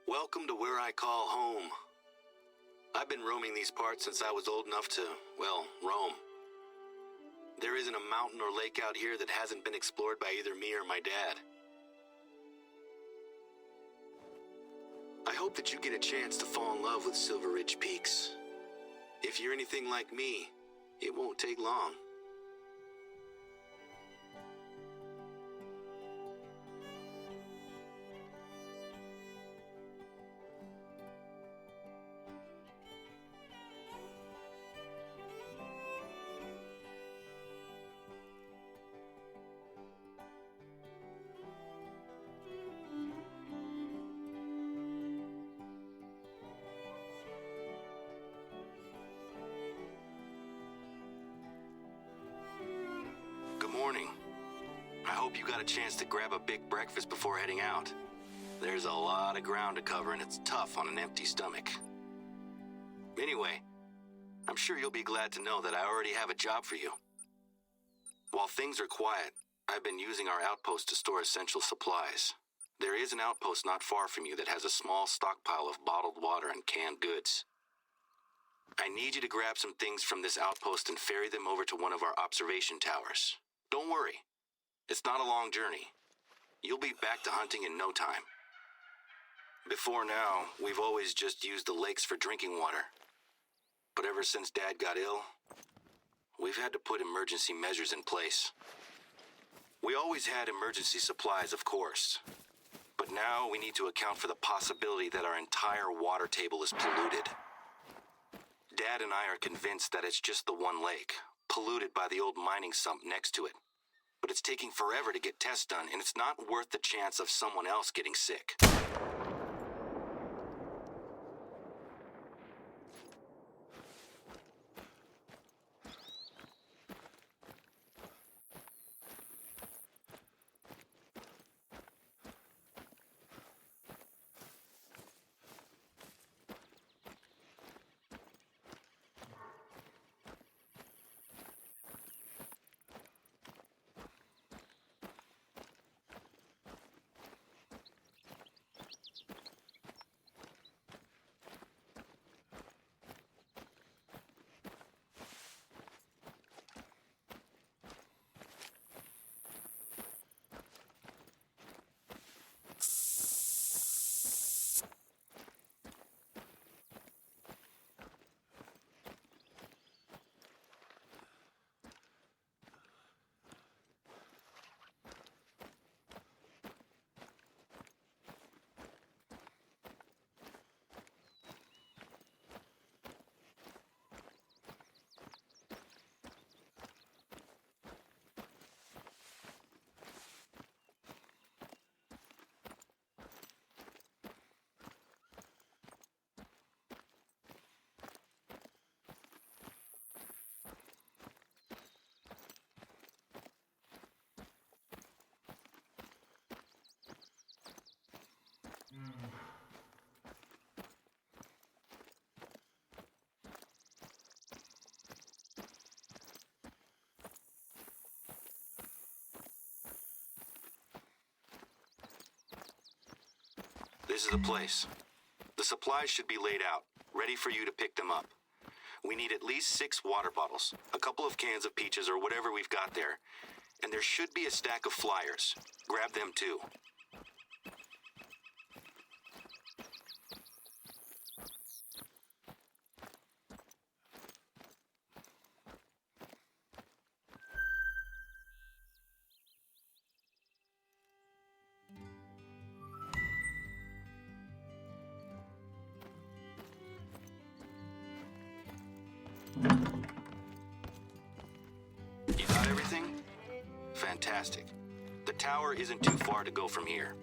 Welcome to where I call home. I've been roaming these parts since I was old enough to, well, roam. There isn't a mountain or lake out here that hasn't been explored by either me or my dad. I hope that you get a chance to fall in love with Silver Ridge Peaks. If you're anything like me, it won't take long. Good morning. I hope you got a chance to grab a big breakfast before heading out. There's a lot of ground to cover and it's tough on an empty stomach. Anyway, I'm sure you'll be glad to know that I already have a job for you. While things are quiet, I've been using our outpost to store essential supplies. There is an outpost not far from you that has a small stockpile of bottled water and canned goods. I need you to grab some things from this outpost and ferry them over to one of our observation towers. Don't worry, it's not a long journey. You'll be back to hunting in no time. Before now, we've always just used the lakes for drinking water. But ever since Dad got ill, we've had to put emergency measures in place. We always had emergency supplies, of course. But now we need to account for the possibility that our entire water table is polluted. Dad and I are convinced that it's just the one lake, polluted by the old mining sump next to it. But it's taking forever to get tests done, and it's not worth the chance of someone else getting sick. This is the place. The supplies should be laid out, ready for you to pick them up. We need at least 6 water bottles, a couple of cans of peaches or whatever we've got there, and there should be a stack of flyers. Grab them too. You got everything? Fantastic. The tower isn't too far to go from here.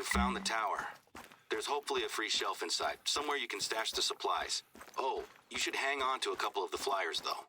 You found the tower. There's hopefully a free shelf inside, somewhere you can stash the supplies. Oh, you should hang on to a couple of the flyers, though.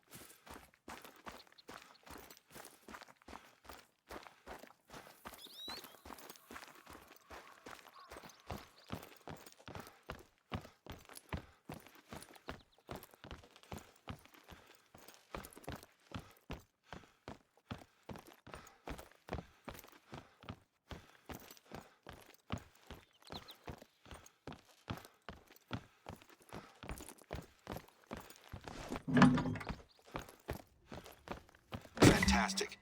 Fantastic.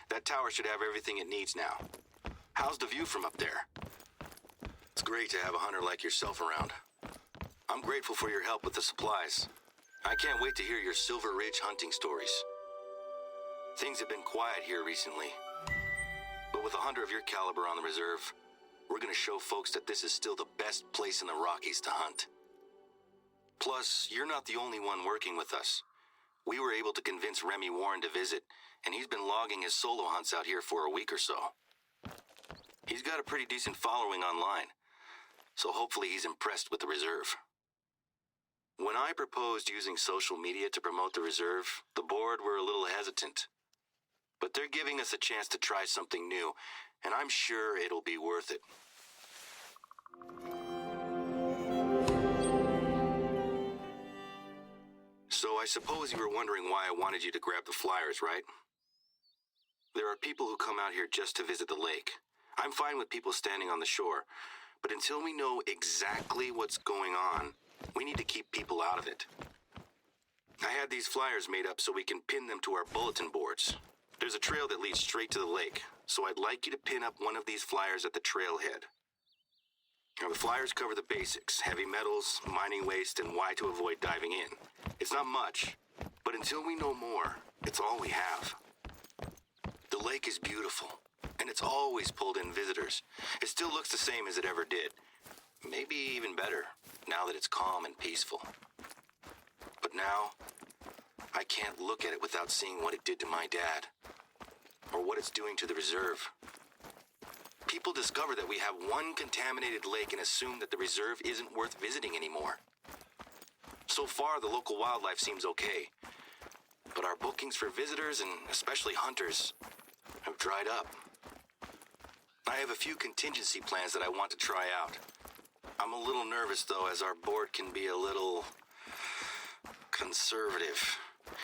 That tower should have everything it needs now. How's the view from up there? It's great to have a hunter like yourself around. I'm grateful for your help with the supplies. I can't wait to hear your Silver Ridge hunting stories. Things have been quiet here recently, but with a hunter of your caliber on the reserve, we're gonna show folks that this is still the best place in the Rockies to hunt. Plus, you're not the only one working with us. We were able to convince Remy Warren to visit, and he's been logging his solo hunts out here for a week or so. He's got a pretty decent following online, so hopefully he's impressed with the reserve. When I proposed using social media to promote the reserve, the board were a little hesitant. But they're giving us a chance to try something new, and I'm sure it'll be worth it. So I suppose you were wondering why I wanted you to grab the flyers, right? There are people who come out here just to visit the lake. I'm fine with people standing on the shore, but until we know exactly what's going on, we need to keep people out of it. I had these flyers made up so we can pin them to our bulletin boards. There's a trail that leads straight to the lake, so I'd like you to pin up one of these flyers at the trailhead. Now, the flyers cover the basics: heavy metals, mining waste, and why to avoid diving in. It's not much, but until we know more, it's all we have. The lake is beautiful, and it's always pulled in visitors. It still looks the same as it ever did. Maybe even better, now that it's calm and peaceful. But now, I can't look at it without seeing what it did to my dad, or what it's doing to the reserve. People discover that we have one contaminated lake and assume that the reserve isn't worth visiting anymore. So far, the local wildlife seems okay, but our bookings for visitors, and especially hunters, have dried up. I have a few contingency plans that I want to try out. I'm a little nervous, though, as our board can be a little conservative.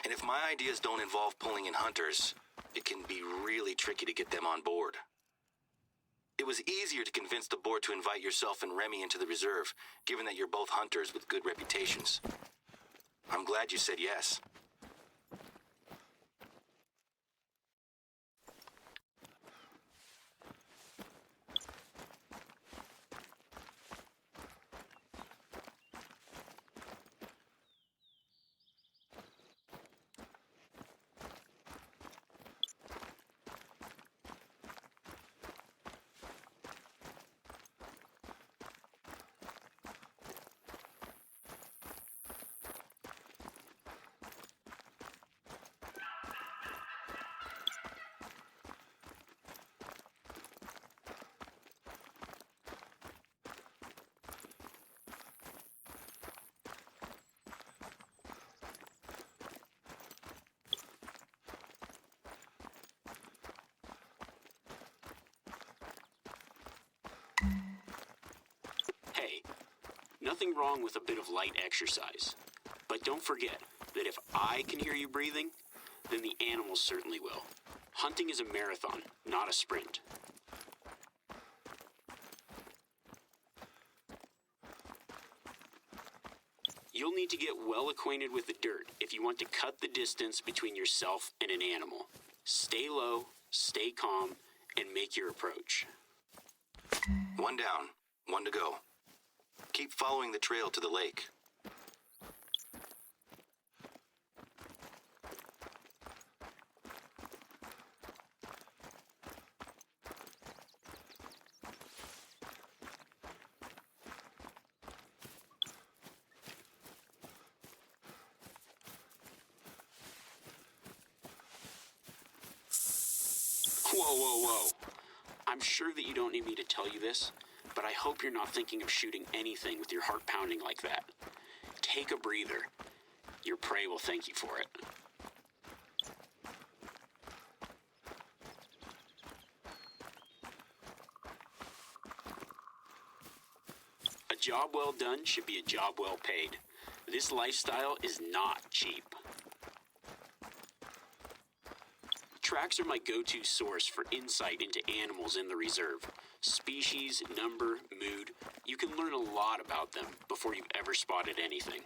And if my ideas don't involve pulling in hunters, it can be really tricky to get them on board. It was easier to convince the board to invite yourself and Remy into the reserve, given that you're both hunters with good reputations. I'm glad you said yes. Hey, nothing wrong with a bit of light exercise. But don't forget that if I can hear you breathing, then the animals certainly will. Hunting is a marathon, not a sprint. You'll need to get well acquainted with the dirt if you want to cut the distance between yourself and an animal. Stay low, stay calm, and make your approach. One down, one to go. Keep following the trail to the lake. Whoa, whoa, whoa. I'm sure that you don't need me to tell you this, but I hope you're not thinking of shooting anything with your heart pounding like that. Take a breather. Your prey will thank you for it. A job well done should be a job well paid. This lifestyle is not cheap. Tracks are my go-to source for insight into animals in the reserve. Species, number, mood. You can learn a lot about them before you've ever spotted anything.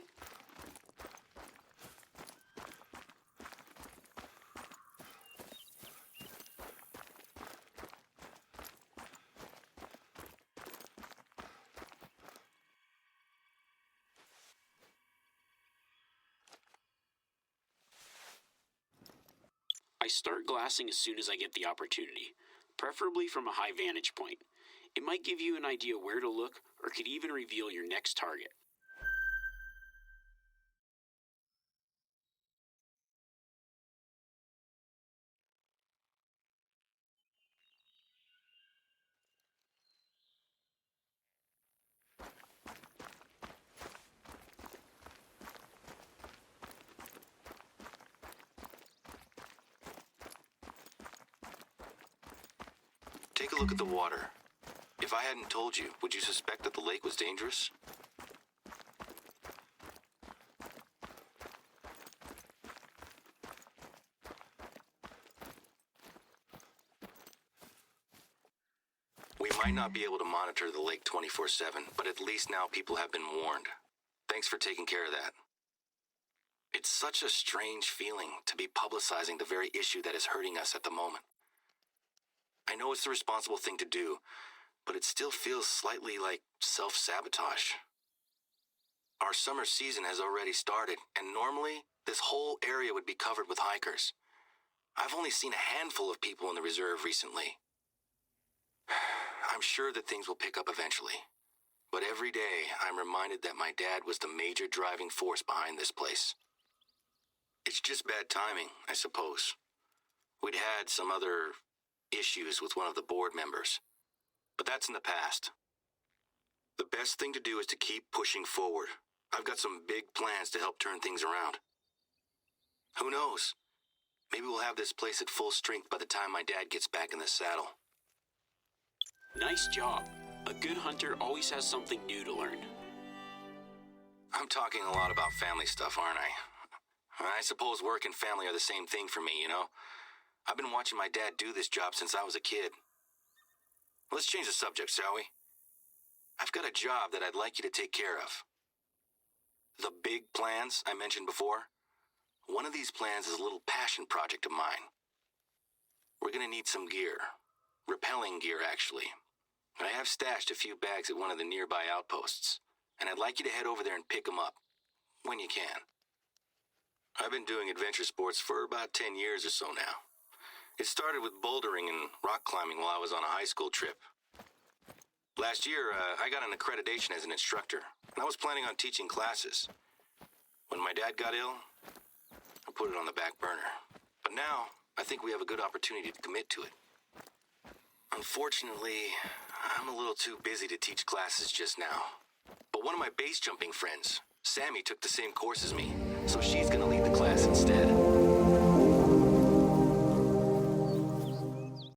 I start glassing as soon as I get the opportunity, preferably from a high vantage point. It might give you an idea where to look, or could even reveal your next target. Take a look at the water. If I hadn't told you, would you suspect that the lake was dangerous? We might not be able to monitor the lake 24/7, but at least now people have been warned. Thanks for taking care of that. It's such a strange feeling to be publicizing the very issue that is hurting us at the moment. I know it's the responsible thing to do, but it still feels slightly like self-sabotage. Our summer season has already started, and normally, this whole area would be covered with hikers. I've only seen a handful of people in the reserve recently. I'm sure that things will pick up eventually, but every day I'm reminded that my dad was the major driving force behind this place. It's just bad timing, I suppose. We'd had some other issues with one of the board members, but that's in the past. The best thing to do is to keep pushing forward. I've got some big plans to help turn things around. Who knows? Maybe we'll have this place at full strength by the time my dad gets back in the saddle. Nice job. A good hunter always has something new to learn. I'm talking a lot about family stuff, aren't I? I suppose work and family are the same thing for me, you know? I've been watching my dad do this job since I was a kid. Let's change the subject, shall we? I've got a job that I'd like you to take care of. The big plans I mentioned before? One of these plans is a little passion project of mine. We're gonna need some gear. Rappelling gear, actually. I have stashed a few bags at one of the nearby outposts, and I'd like you to head over there and pick them up, when you can. I've been doing adventure sports for about 10 years or so now. It started with bouldering and rock climbing while I was on a high school trip. Last year, I got an accreditation as an instructor, and I was planning on teaching classes. When my dad got ill, I put it on the back burner. But now, I think we have a good opportunity to commit to it. Unfortunately, I'm a little too busy to teach classes just now. But one of my base jumping friends, Sammy, took the same course as me, so she's gonna lead the class instead.